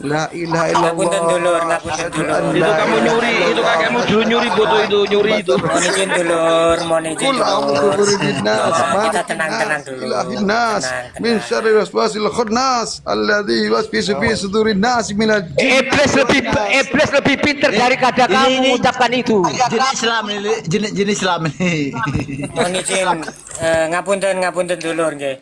La ilaha Ngapunten illallah. dulur, ngapunten Asyhadu dulur. an Itu la kamu ilaha nyuri, itu illallah. kakekmu dulu nyuri foto itu, nyuri itu. Mohon izin dulur, mohon izin Qul a'udzu dulur. birabbin nas, Kita malikin tenang-tenang nas, dulu. ilahin nas, Tenang, min tenang. syarri waswasil khannas, alladzi yuwaswisu fi sudurin nas minal jinn. Iblis lebih pintar daripada kamu mengucapkan itu. Jenis Islam ini, jenis Islam ini. Mohon izin, ngapunten dulur nggih.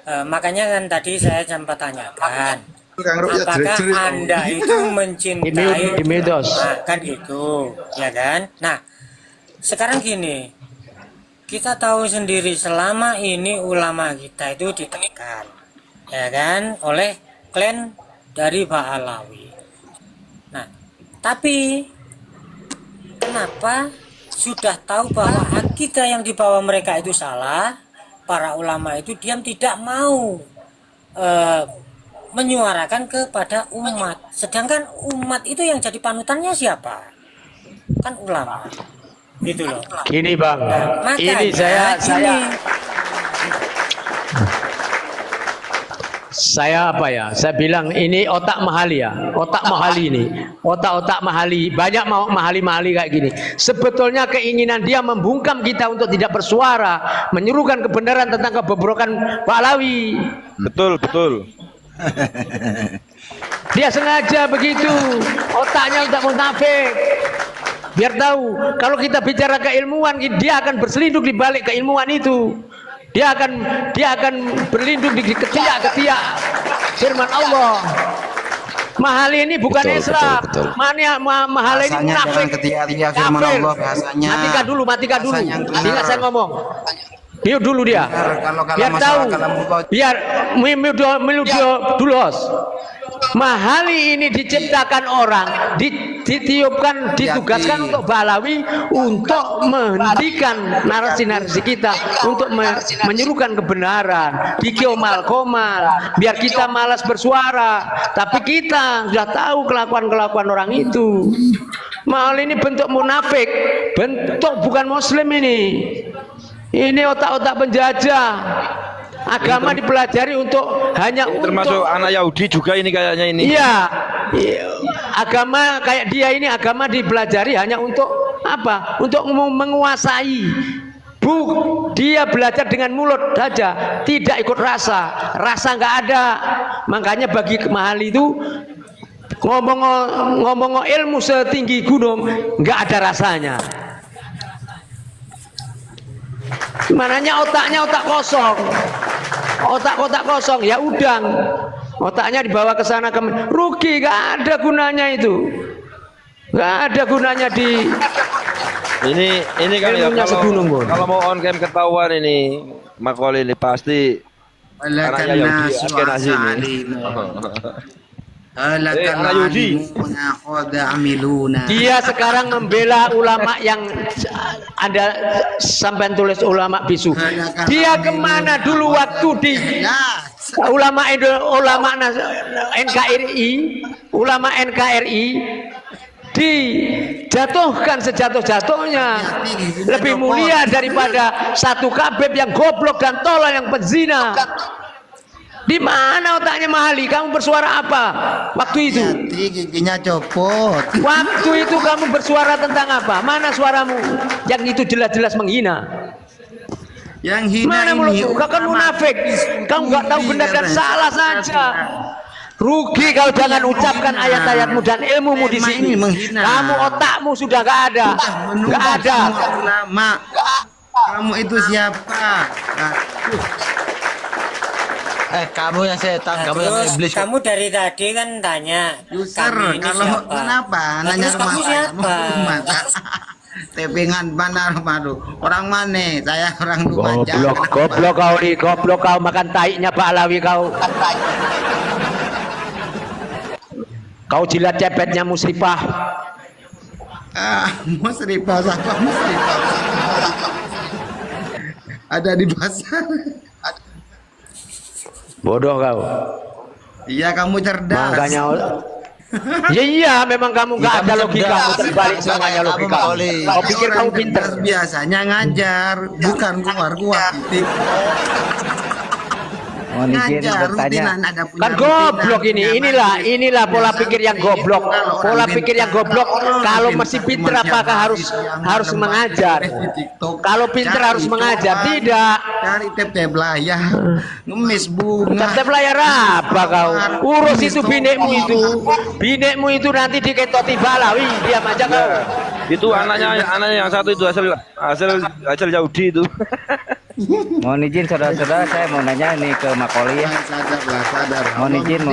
Makanya kan tadi saya sempat tanyakan, Kang Rukyat apakah jerit-jerit. Anda itu mencintai Di medsos. Nah, kan gitu, ya kan? Nah, sekarang gini, kita tahu sendiri selama ini ulama kita itu ditekan, ya kan, oleh klan dari Ba'alawi. Nah, tapi kenapa sudah tahu bahwa akidah yang dibawa mereka itu salah, para ulama itu diam tidak mau menyuarakan kepada umat, sedangkan umat itu yang jadi panutannya siapa? Kan ulama, gitu loh. Gini bang, Makanya ini saya apa ya? Saya bilang ini otak mahali ya, otak mahali ini, otak-otak mahali, banyak mau mahali-mahali kayak gini. Sebetulnya keinginan dia membungkam kita untuk tidak bersuara, menyerukan kebenaran tentang kebobrokan Pahlawi. Betul, betul. Dia sengaja begitu, otaknya untuk munafik. Biar tahu, kalau kita bicara keilmuan, dia akan berselindung di balik keilmuan itu. Dia akan berlindung di ketiak-ketiak firman Allah. Mahal ini bukan Betul, Islam. betul, betul. Mahal ini Bahasanya munafik. jangan ketiak-tiak firman Kafir. Allah, bahasanya. Matikan dulu. Bahasa yang benar. Tidak saya ngomong. Mute dulu dia. Kalau Biar masalah tahu. kalam Allah, Biar mute dulu host. Mahali ini diciptakan orang, ditiupkan, ditugaskan untuk Balawi untuk menghentikan narasi-narasi kita, untuk menyerukan kebenaran, dikiomal-komal, biar kita malas bersuara. Tapi kita sudah tahu kelakuan-kelakuan orang itu. Mahal ini bentuk munafik, bentuk bukan muslim ini. Ini otak-otak penjajah. Agama dipelajari untuk hanya Ini termasuk untuk anak Yahudi juga ini kayaknya ini. iya, agama kayak dia ini agama dipelajari hanya untuk apa? Untuk menguasai. Dia belajar dengan mulut saja, tidak ikut rasa. Rasa nggak ada. Makanya bagi mahal itu ngomong ilmu setinggi gunung nggak ada rasanya. Mananya otaknya otak kosong, otak kosong ya udang, otaknya dibawa ke sana rugi, gak ada gunanya itu, gak ada gunanya di Ini kan ya ilmunya segunung, Bun. kalau mau on cam ketahuan ini Makol ini pasti anaknya Yahudi Askenazi ini. Anak Yahudi. Dia sekarang membela ulama yang Anda sampai tulis ulama bisu. Dia kemana dulu waktu di ulama NKRI, ulama NKRI dijatuhkan sejatuh-jatuhnya, lebih mulia daripada satu kabeb yang goblok dan tolol yang pezina. Di mana otaknya Mahali? Kamu bersuara apa waktu itu? Giginya copot. Waktu itu kamu bersuara tentang apa? Mana suaramu? Yang itu jelas-jelas menghina. Yang hina Mana ini mulutmu? Kau kan munafik. Kamu nggak tahu benar dan salah saja. Rugi kau jangan ucapkan ayat-ayatmu dan ilmumu di sini. Kamu otakmu sudah nggak ada, nggak ada. Ulama. Kamu itu siapa? Kamu yang setan, kamu yang Terus iblis. kamu dari tadi kan tanya User, kami ini kalau siapa? kenapa? Nah, Nanya terus kamu rumah siapa? Tepingan mana rumahku? Orang mana? Saya orang Lumajang. Goblok kau nih, goblok kau makan taiknya Pak Alawi kau. Kau jilat cepetnya musrifah. Musrifah siapa musrifah? Ada di pasar. Bodoh kau. Iya, kamu cerdas. Makanya ya iya, memang kamu nggak ada logika, terbalik semuanya logika. Kau pikir kamu pinter? Biasanya ngajar, bukan keluar. Mohon izin bertanya. Kan goblok ini. Inilah pola pikir yang goblok. Pola pikir yang goblok. Kalau masih pinter apakah harus mengajar? Kalau pinter harus mengajar, tidak. Cari tep-tep layar, ngemis bunga. Tep layar apa kau? Urus itu binekmu itu nanti diketoti balawi, diam aja kau. Itu anaknya yang satu itu hasil Yahudi itu. Mohon izin saudara-saudara, saya mau nanya ini ke Makoli ya. Sadar. Mohon izin.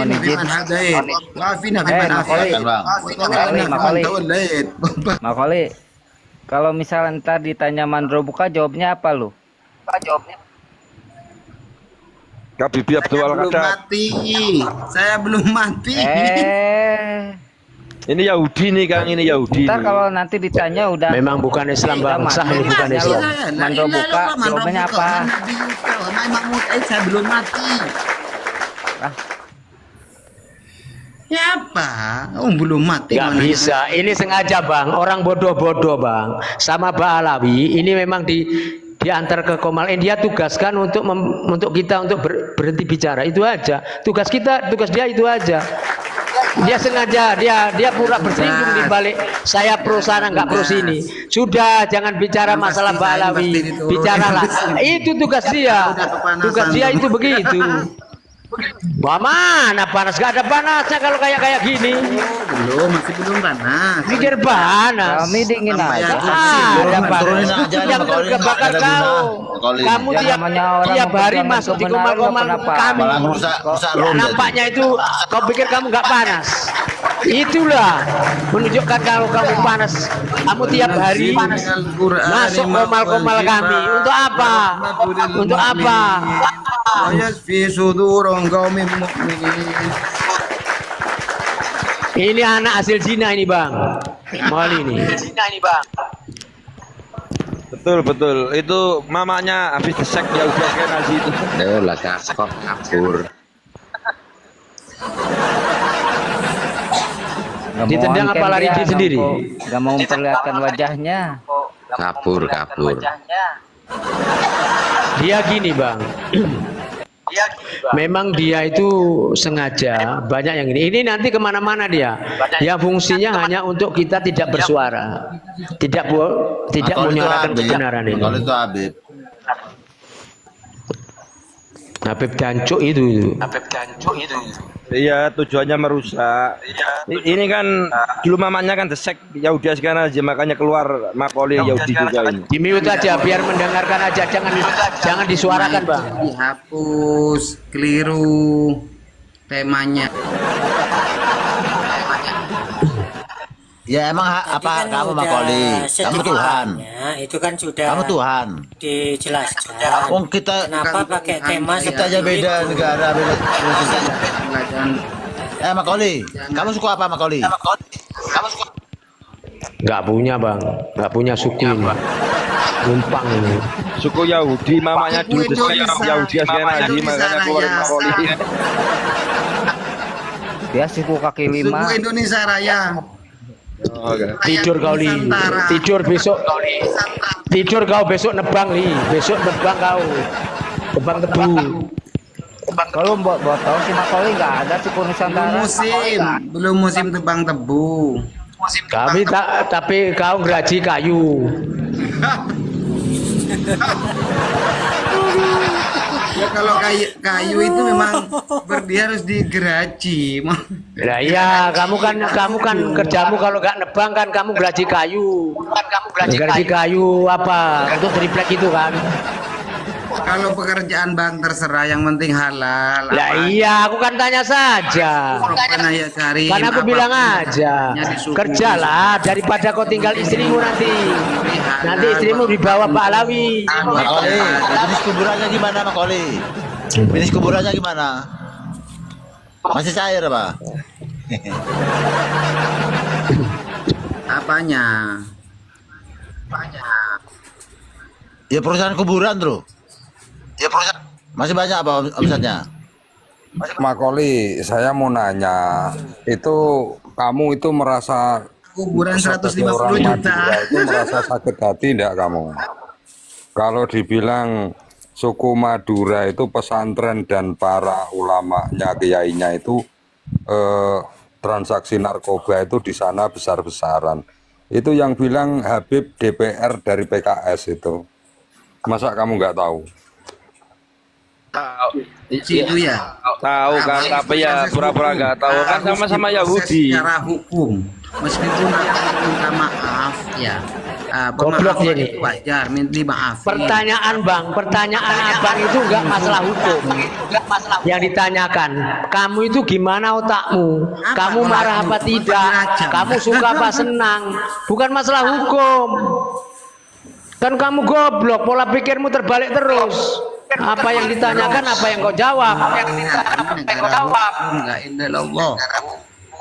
Makoli, kalau misalnya ntar ditanya Mandro buka, jawabnya apa lu? Kabibi Abdul Qadir. Saya belum mati. Ini Yahudi nih Kang, ini Yahudi. Ntar kalau nanti ditanya udah. Memang bukan Islam bangsa, ini bukan Islam. Mandro buka, jawabannya apa? Saya belum mati. Siapa? Oh, belum mati. Gak bisa, ini sengaja bang. Orang bodoh-bodoh bang. Sama Ba'alawi, ini memang diantar ke Komal. Dia tugaskan untuk kita untuk berhenti bicara. Itu aja. Tugas dia itu aja. Dia sengaja, dia pura berselingkuh di balik saya pro sana nggak pro sini. Sudah, jangan bicara masalah Ba'alawi. Bicaralah. Itu tugas dia. Tugas dia itu begitu. Wah, mana panas? Gak ada panasnya kalau kayak gini. Masih belum panas. Pikir panas. Kami dingin aja. Ada panas. Yang terbakar kau. Kamu tiap hari masuk di komal-komal kami. Nampaknya itu kau pikir kamu nggak panas. Itulah menunjukkan kalau kamu panas. Kamu tiap hari masuk komal-komal kami. Untuk apa? Untuk apa? Ini anak hasil zina ini bang. Mal ini. Betul. Itu mamanya habis disek ya udah kayak nasi itu. Lah kabur. Ditendang apa lari dia sendiri? Gak mau memperlihatkan wajahnya. Kabur. Dia gini bang. Memang dia itu sengaja banyak yang ini nanti kemana-mana dia. Yang fungsinya hanya untuk kita tidak bersuara, tidak menyuarakan kebenaran ini. Kalau itu Habib Dancuk itu. Iya, tujuannya merusak. Ini kan dulu mamanya kan desek Yahudi sekarang aja, makanya keluar Makoli Yahudi juga ini. Di mute aja biar mendengarkan aja, jangan disuarakan bang. Dihapus, keliru temanya. Ya emang apa Tadi kan kamu udah Makoli? Kamu Tuhan. Itu kan sudah Kamu Tuhan. dijelaskan. Oh kita Kenapa pakai tema kita aja seperti beda itu? negara beda. Makoli, kamu suku apa Makoli? Nggak punya bang, nggak punya suku ini. Numpang ini. Suku Yahudi mamanya dulu desek Yahudi sekarang aja, makanya keluar Makoli. Dia suku kaki lima. Suku Indonesia Raya. Tidur kau li, tidur kau besok nebang li, besok nebang kau, tebang tebu. Kalau buat tahu si Makoli nggak ada suku Nusantara. Belum musim tebang tebu. Kami tapi kau geraji kayu. Ya kalau kayu itu memang dia harus digeraji. Nah iya, kamu kan kerjamu kalau nggak nebang kan kamu geraji kayu. Geraji kayu apa? Untuk triplek itu kan. Kalau pekerjaan bang terserah, yang penting halal. Ya iya, aku kan tanya saja. Karena aku bilang aja, kerjalah daripada kau tinggal istrimu nanti. Nanti istrimu dibawa Pak Alawi. Makoli, jenis kuburannya gimana Makoli? Jenis kuburannya gimana? Masih cair apa? Apanya? Ya perusahaan kuburan bro. Ya perusahaan. Masih banyak apa omsetnya? Makoli, saya mau nanya, itu kamu itu merasa Kuburan sebagai 150 orang juta. Madura itu merasa sakit hati enggak kamu? Kalau dibilang suku Madura itu pesantren dan para ulamanya, kiainya itu transaksi narkoba itu di sana besar-besaran. Itu yang bilang Habib DPR dari PKS itu. Masa kamu nggak tahu? Tahu. Itu ya. Tahu kan, tapi ya pura-pura nggak tahu kan, sama-sama Yahudi. Secara hukum, meskipun minta maaf ya. Goblok Pemaafan ini. itu wajar, dimaafin. Pertanyaan Bang, pertanyaan Abang itu enggak masalah hukum. Yang ditanyakan, kamu itu gimana otakmu? Kamu marah apa tidak? Kamu suka apa senang? Bukan masalah hukum. Kan kamu goblok, pola pikirmu terbalik terus. Apa yang ditanyakan, apa yang kau jawab? Enggak indalallah.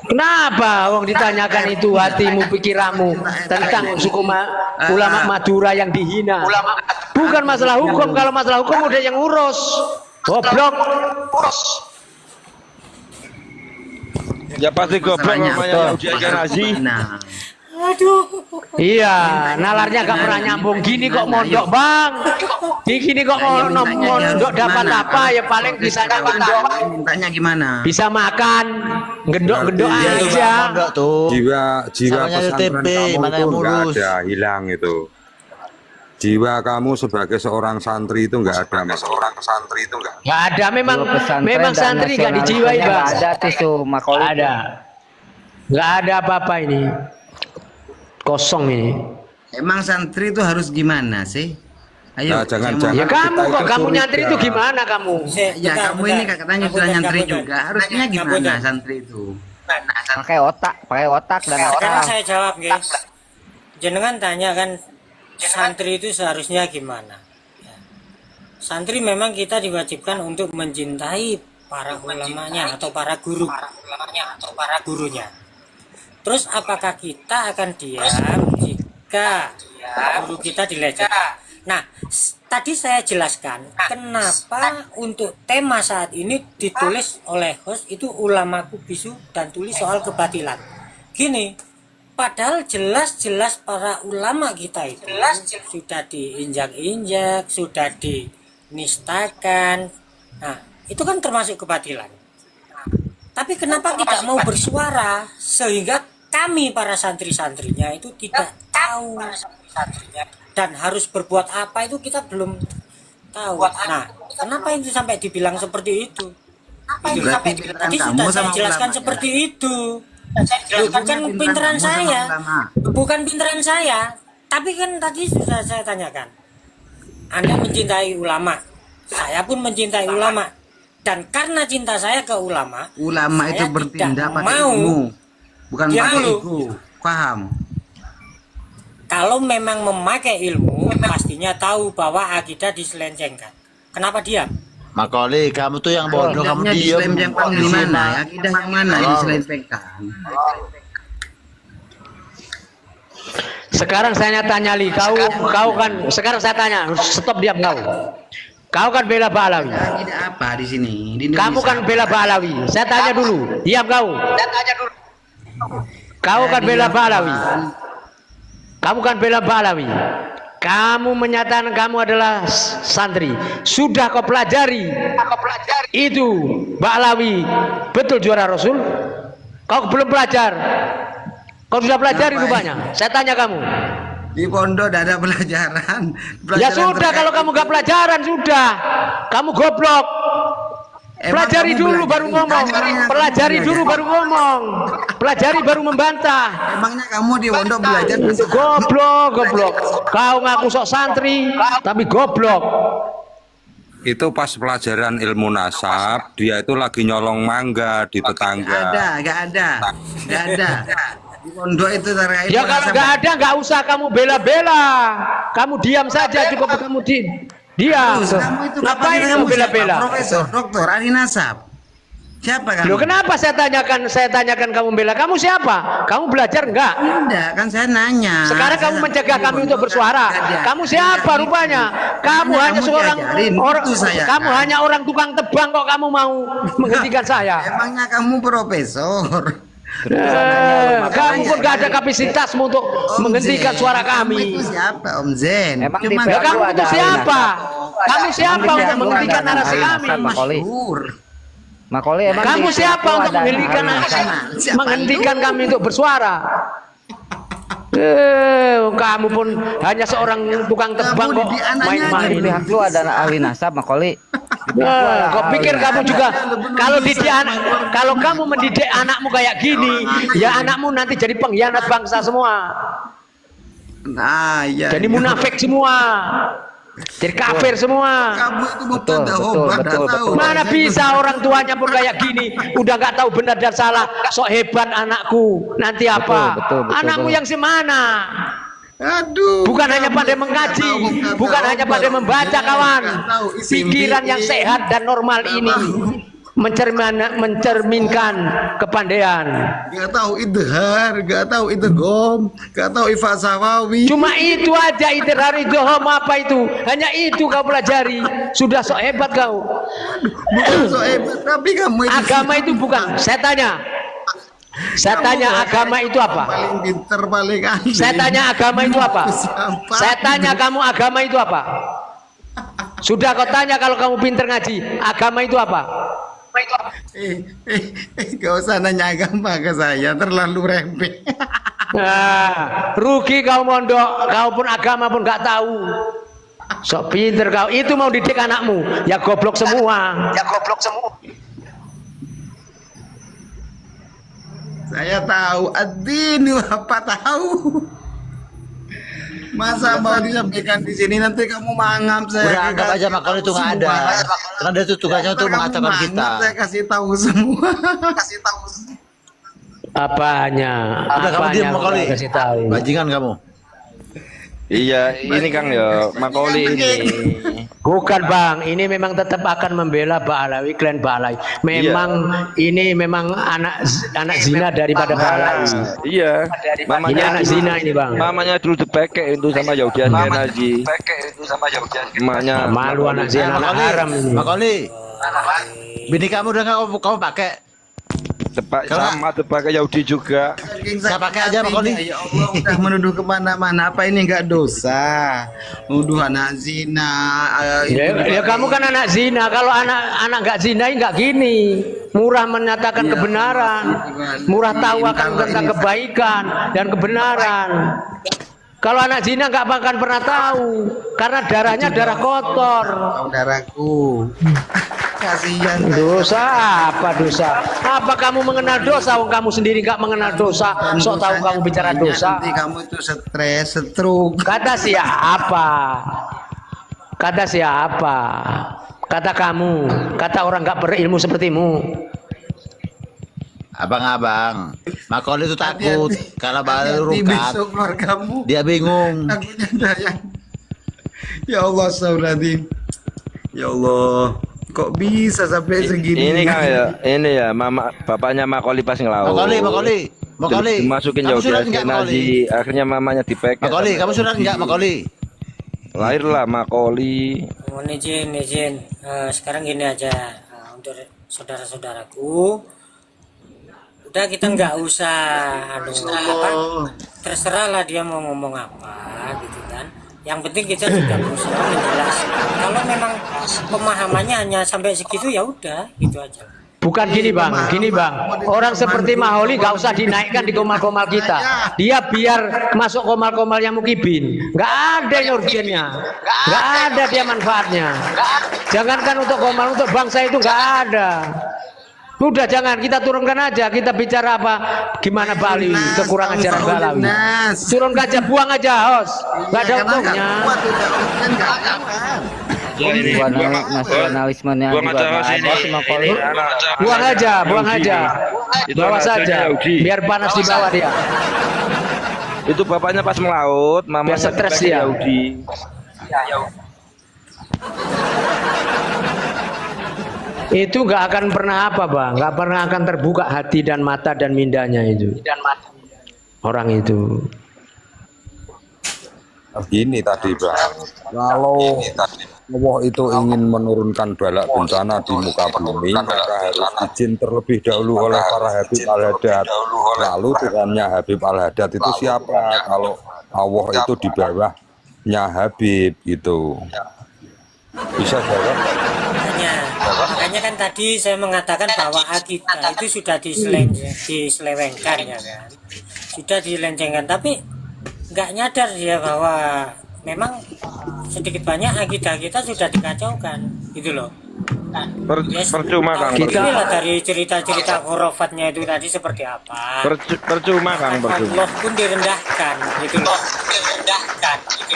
Kenapa wong ditanyakan itu hatimu, pikiranmu tentang suku ulama Madura yang dihina? Bukan masalah hukum. Kalau masalah hukum udah yang urus. Goblok. Ya pasti goblok namanya Yahudi Asy'ari. Iya, nalarnya gak pernah nyambung. Gini kok mondok Bang. Di gini kok mau mondok dapat apa? Ya paling bisa mondok. Mintanya gimana? Bisa makan, gendok-gendok aja. Jiwa Samanya pesantren TP, kamu mana itu yang nggak ngurus? ada, hilang itu. Jiwa kamu sebagai seorang santri itu nggak ada, Mas. Seorang santri itu nggak. Gak ada, Pesantren memang dan santri gak dijiwai nasionalismenya Bang. nggak ada tuh su Makoli. Ada. Gak ada apa-apa ini. Kosong ini. Emang santri itu harus gimana sih? Ayo, Nah, jangan- saya mau- Ya Kita kamu kok itu kamu curiga. nyantri itu gimana kamu? Ya kamu ini katanya sudah nyantri juga. Harusnya gimana santri itu? Pakai otak dan Sekarang akal. saya jawab guys. Jenengan tanya kan santri itu seharusnya gimana? Ya. Santri memang kita diwajibkan untuk mencintai para ulamanya atau para gurunya. Terus apakah kita akan diam jika guru kita dilecehkan? Nah, tadi saya jelaskan kenapa untuk tema saat ini ditulis oleh host itu ulamaku bisu dan tulis soal kebatilan. Gini, padahal jelas-jelas para ulama kita itu sudah diinjak-injak, sudah dinistakan. Nah, itu kan termasuk kebatilan. Tapi kenapa tidak mau bersuara sehingga kami para santri-santrinya itu tidak tahu dan harus berbuat apa itu kita belum tahu. Nah, kenapa itu sampai dibilang seperti itu? Tadi sudah saya jelaskan seperti itu. Bukan pinteran saya, bukan pinteran saya. Tapi kan tadi sudah saya tanyakan. Anda mencintai ulama, saya pun mencintai ulama. Dan karena cinta saya ke ulama Ulama itu saya bertindak tidak pakai mau. ilmu, bukan Diam pakai dulu. ego. Paham? Kalau memang memakai ilmu, pastinya tahu bahwa akidah diselencengkan. Kenapa diam? Makoli, kamu tuh yang bodoh, kamu Akidahnya diem. diselempengkan di mana? Akidah yang mana yang diselempengkan? Sekarang saya tanya Li, kau kan sekarang saya tanya, stop diam kau. Kau kan bela Ba'alawi. Akidah apa di sini? Di Indonesia. Kamu kan bela Ba'alawi. Saya tanya dulu, diam kau. Kau kan bela Ba'alawi. Kamu kan bela Ba'alawi. Kamu menyatakan kamu adalah santri. Sudah kau pelajari itu Ba'alawi betul juara Rasul? Kau belum belajar. Kau sudah pelajari rupanya. Saya tanya kamu. Di pondok tidak ada pelajaran. Ya sudah, kalau kamu gak pelajaran sudah. Kamu goblok. Pelajari dulu baru ngomong. Pelajari dulu baru ngomong. Pelajari baru membantah. Emangnya kamu di pondok belajar? Itu goblok. Kau ngaku sok santri, tapi goblok. Itu pas pelajaran ilmu nasab, dia itu lagi nyolong mangga di tetangga. Gak ada. Di pondok itu terkait. Ya kalau nggak ada, nggak usah kamu bela-bela. Kamu diam saja, cukup kamu diam. Kamu itu Ngapain kamu siapa? bela-bela? Profesor, doktor, ahli nasab. Siapa kamu? Loh, kenapa saya tanyakan kamu bela? Kamu siapa? Kamu belajar enggak? Tidak, kan saya nanya. Sekarang kamu mencegah kami untuk bersuara. Kamu siapa rupanya? Kamu hanya seorang orang. Kamu hanya orang tukang tebang kok kamu mau menghentikan saya? Emangnya kamu profesor? Kamu pun gak ada kapasitas untuk menghentikan suara Kamu kami. itu siapa Om Zen? Emang di Cuman PLU kamu itu ada siapa? Kamu siapa Emang di untuk PH lu menghentikan ada narasi ahli kami? nasab, Makoli? Makoli emang Kamu di siapa PH lu untuk ada ahli menghentikan nasab? menghentikan kami untuk bersuara? Kamu pun hanya seorang tukang tebang kok Di main-main. pihak lu ada ahli nasab, Makoli. Kau pikir kamu juga kalau kamu mendidik anakmu kayak gini, ya anakmu nanti jadi pengkhianat bangsa semua. Nah, iya. Jadi munafik semua. Jadi kafir semua. Kamu itu Betul, mubtada betul, obat, betul, tahu. betul. Mana bisa orang tuanya pun kayak gini, udah nggak tahu benar dan salah, sok hebat anakku. Nanti apa? betul, Anakmu betul. yang semana? Aduh. Bukan hanya pandai mengkaji, bukan hanya pandai membaca kawan. Pikiran yang sehat dan normal ini mencerminkan kepandaian. Gak tahu idhar, gak tahu idgham, gak tahu ifat sawawi. Cuma itu aja idhar idgham apa itu? Hanya itu kau pelajari. Sudah sok hebat kau. Bukan so hebat, tapi kamu itu Agama itu bukan. Saya tanya agama itu apa? paling pinter, paling ahli. Saya tanya agama itu apa? Siapa? Saya tanya kamu agama itu apa? Sudah kau tanya kalau kamu pinter ngaji, agama itu apa? Gak usah nanya agama ke saya, terlalu remeh. Nah, rugi kau mondok, kau pun agama pun nggak tahu. Sok pinter kau, itu mau didik anakmu, ya goblok semua. Saya tahu, ad-din apa tahu. Masa mau disampaikan di sini nanti kamu mangap saya. Udah anggap aja Makoli itu nggak ada. Karena dia itu tugasnya untuk mengatakan kita. Saya kasih tahu semua. Apanya? Udah kamu diam Makoli. Kasih tahu. Bajingan kamu. Iya, ini Kang ya, Makoli ini. Bukan Bang, ini memang tetap akan membela Pak Alawi, klan Pak Alawi. Memang ini memang anak zina daripada Pak Alawi. Iya, Ini mamanya anak zina ini Bang. mamanya dulu dipeke itu sama Yahudi Askenazi. Mamanya Malu anak zina, anak haram ini. Makoli. Bini kamu udah kamu pakai. tepak sama tepak Yahudi juga. Saya pakai aja Makoli. Ya Allah, udah menuduh kemana-mana. Apa ini nggak dosa? Nuduh anak zina. Ya kamu kan anak zina. Kalau anak nggak zina nggak gini. Murah menyatakan kebenaran, murah tahu akan tentang kebaikan dan kebenaran. Kalau anak zina nggak akan pernah tahu, karena darahnya darah kotor. Saudaraku, kasihan. Dosa apa dosa? Apa kamu mengenal dosa? Wong kamu sendiri nggak mengenal dosa. Sok tahu kamu bicara dosa. Nanti kamu itu stres, stroke. Kata siapa? Kata siapa? Kata kamu. Kata orang nggak berilmu sepertimu. Abang-abang, Makoli itu takut kalau baru Hati-hati rukat. besok keluargamu. Dia bingung. Takutnya ada yang. Ya Allah, Saudari. Ya Allah, kok bisa sampai segini? Ini Kang ya, ini ya mama bapaknya Makoli pas ngelaut. Makoli. Dimasukin Kamu Yahudi surat enggak, Askenazi, akhirnya mamanya dipeke. Makoli, kamu surat enggak Makoli? Lahirlah Makoli. Mohon izin. Sekarang gini aja, untuk saudara-saudaraku, udah kita nggak usah terserahlah dia mau ngomong apa gitu kan. Yang penting kita juga berusaha menjelaskan. Kalau memang pemahamannya hanya sampai segitu ya udah gitu aja. Bukan gini bang. Orang seperti Maholi gak usah dinaikkan di komal-komal kita. Dia biar masuk komal-komalnya Mukibin. Gak ada urgennya. Gak ada dia manfaatnya. Jangankan untuk komal, untuk bangsa itu gak ada. Udah jangan, kita turunkan aja. Kita bicara apa? Gimana Bali? Kekurangan ajaran Balawi. Turun aja, buang aja, hos. Gak ada untungnya. Nasionalismenya buang juga aja nggak sini. ada sih Makoli. Buang aja. Bawa saja. Biar panas di bawah dia. Itu bapaknya pas melaut, mamanya Biar stres dipeke dia. Yahudi. Itu nggak akan pernah apa bang, nggak pernah akan terbuka hati dan mata dan mindanya itu. Orang itu. Gini tadi Bang, kalau Allah itu ingin menurunkan balak bencana di muka bumi, maka harus izin terlebih dahulu oleh para Habib Al-Haddad. Lalu Tuhannya Habib Al-Haddad itu siapa? Kalau Allah itu di bawahnya Habib gitu. Bisa jawab? Makanya kan tadi saya mengatakan bahwa akidah itu sudah diselewengkan ya kan, sudah dilencengkan, tapi nggak nyadar dia bahwa memang sedikit banyak akidah kita sudah dikacaukan gitu loh. Percuma Kang. Inilah dari cerita-cerita khurafatnya itu tadi seperti apa. Percuma Kang, percuma. Allah pun direndahkan gitu loh.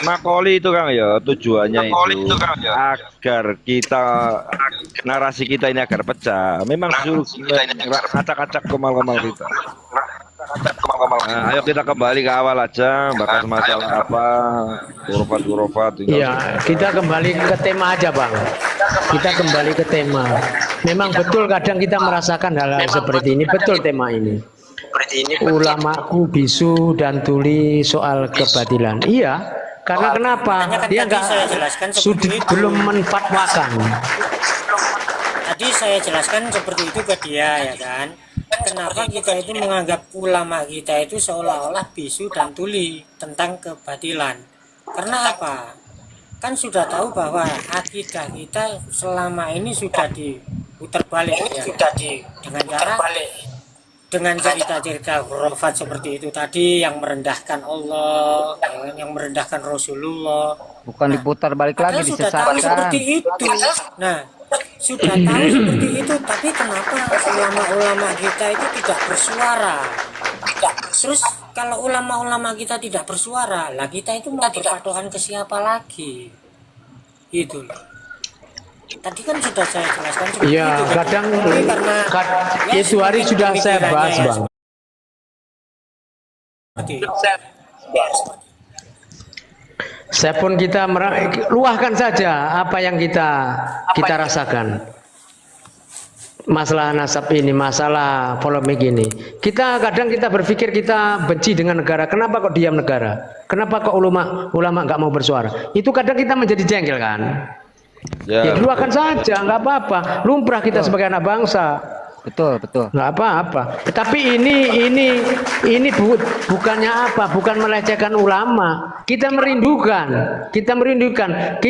Makoli itu Kang ya, tujuannya itu agar kita narasi kita ini agar pecah. Memang suruh acak-acak kemal-kemal kita. Nah, ayo kita kembali ke awal aja, bahas masalah apa, hurufat. Iya, kita kembali ke tema aja Bang. Kita kembali ke tema. Memang betul kadang kita merasakan hal-hal seperti ini. Betul tema ini. Ulamaku bisu dan tuli soal kebatilan. Iya, karena kenapa? Dia belum menfatwakan. Tadi saya jelaskan seperti itu ke dia ya kan. Kenapa kita itu menganggap ulama kita itu seolah-olah bisu dan tuli tentang kebatilan? Karena apa? Kan sudah tahu bahwa akidah kita selama ini sudah diputar balik ya. Dengan cerita-cerita khurafat seperti itu tadi yang merendahkan Allah, yang merendahkan Rasulullah. Bukan diputar balik lagi, Sudah tahu disesatkan. seperti itu. Nah, sudah tahu seperti itu, tapi kenapa ulama-ulama kita itu tidak bersuara? Terus kalau ulama-ulama kita tidak bersuara, lah kita itu mau berpatokan ke siapa lagi? Itu loh. Tadi kan sudah saya jelaskan seperti Iya, itu. kadang Karena itu hari sudah saya bahas Bang. Saya pun kita luahkan saja apa yang kita rasakan. Masalah nasab ini, masalah polemik ini. Kadang kita berpikir kita benci dengan negara. Kenapa kok diam negara? Kenapa kok ulama nggak mau bersuara? Itu kadang kita menjadi jengkel kan? Ya luahkan saja, nggak apa-apa. Lumrah kita sebagai anak bangsa. Betul. Nggak apa-apa. Tetapi ini bukannya apa? Bukan melecehkan ulama. Kita merindukan.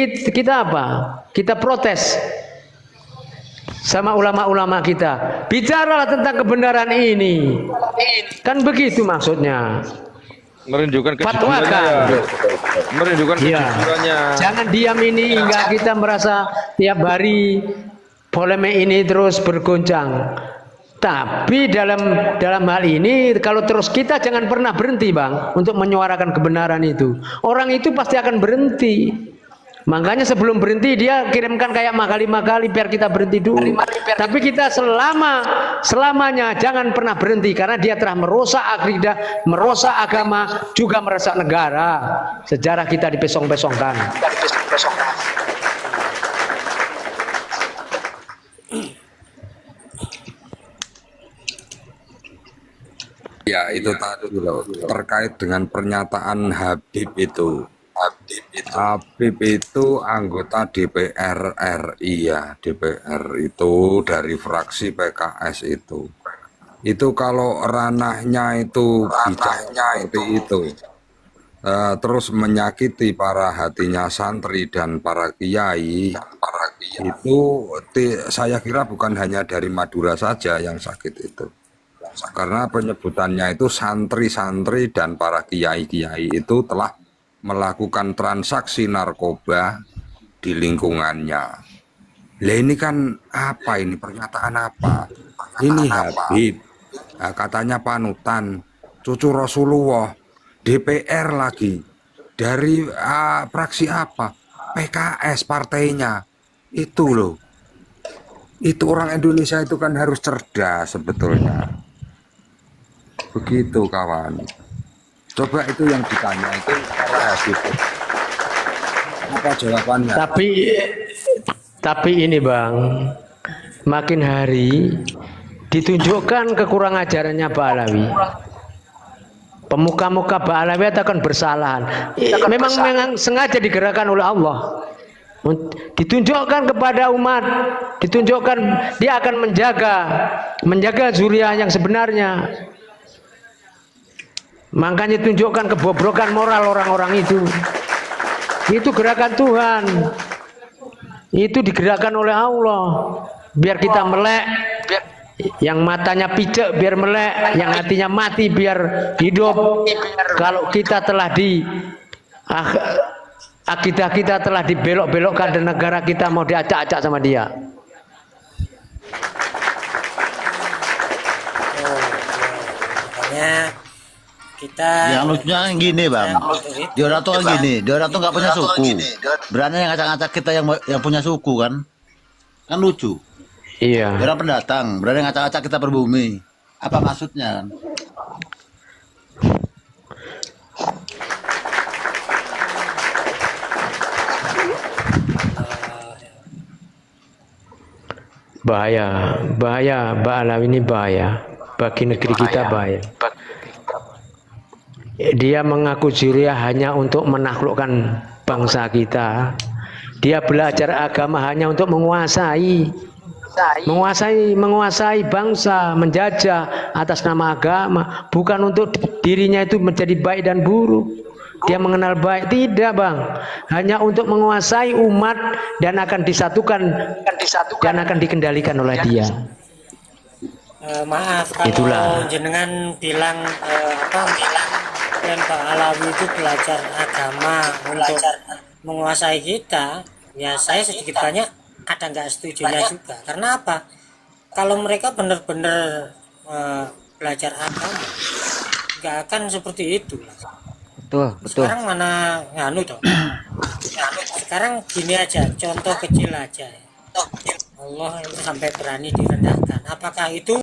Kita apa? Kita protes sama ulama-ulama kita. Bicaralah tentang kebenaran ini. Kan begitu maksudnya. Merindukan Fatwakan. kejujurannya. Merindukan Iya. kejujurannya. Jangan diam ini hingga kita merasa tiap hari polemik ini terus bergoncang. Tapi dalam hal ini kalau terus kita jangan pernah berhenti Bang untuk menyuarakan kebenaran itu. Orang itu pasti akan berhenti. Makanya sebelum berhenti dia kirimkan kayak makali-makali biar kita berhenti dulu. Tapi kita selamanya jangan pernah berhenti karena dia telah merusak akidah, merusak agama, juga merusak negara. Sejarah kita dipesong-pesongkan. Ya itu tadi loh, terkait dengan pernyataan Habib itu. Habib itu anggota DPR RI ya, DPR itu dari fraksi PKS itu. Itu kalau ranahnya itu bicara seperti itu, terus menyakiti para hatinya santri dan para kiai, itu saya kira bukan hanya dari Madura saja yang sakit itu. Karena penyebutannya itu santri-santri dan para kiai-kiai itu telah melakukan transaksi narkoba di lingkungannya. Lah ini kan apa ini, pernyataan apa? Ini Habib, katanya panutan, cucu Rasulullah, DPR lagi, dari fraksi apa? PKS partainya, itu loh. Itu orang Indonesia itu kan harus cerdas sebetulnya. Begitu kawan. Coba itu yang ditanya itu apa jawabannya? Tapi ini Bang, makin hari ditunjukkan kekurang ajarannya Pak Alawi. Pemuka-muka Pak Alawi akan bersalah. Memang sengaja digerakkan oleh Allah. Ditunjukkan kepada umat, ditunjukkan dia akan menjaga zuriat yang sebenarnya. Makanya tunjukkan kebobrokan moral orang-orang itu. Itu gerakan Tuhan. itu digerakkan oleh Allah biar kita melek, yang matanya picek biar melek, yang hatinya mati biar hidup. Kalau kita telah akidah kita telah dibelok-belokkan dan negara kita mau diacak-acak sama dia. Makanya kita Yang lucunya kan gini bang, di orang tuh kan gini, di orang tuh nggak punya suku, berani yang ngacak-ngacak kita yang punya suku kan lucu. Iya. Di orang pendatang, berani ngacak-ngacak kita berbumi, apa maksudnya kan? Bahaya, Mbak Alawi, ini bahaya bagi negeri kita, bahaya. Dia mengaku Zuriah hanya untuk menaklukkan bangsa kita. Dia belajar agama hanya untuk menguasai bangsa, menjajah atas nama agama, bukan untuk dirinya itu menjadi baik dan buruk. Dia mengenal baik, tidak bang, hanya untuk menguasai umat dan akan disatukan dan akan dikendalikan oleh dia. Maaf kalau Itulah. jenengan bilang dan Pak Alawi itu belajar agama untuk menguasai kita, ya saya sedikit banyak ada nggak setujunya juga. Karena apa? Kalau mereka benar-benar belajar agama, nggak akan seperti itu. Betul. Sekarang mana nganu toh? Sekarang gini aja, contoh kecil aja. Allah itu sampai berani direndahkan. Apakah itu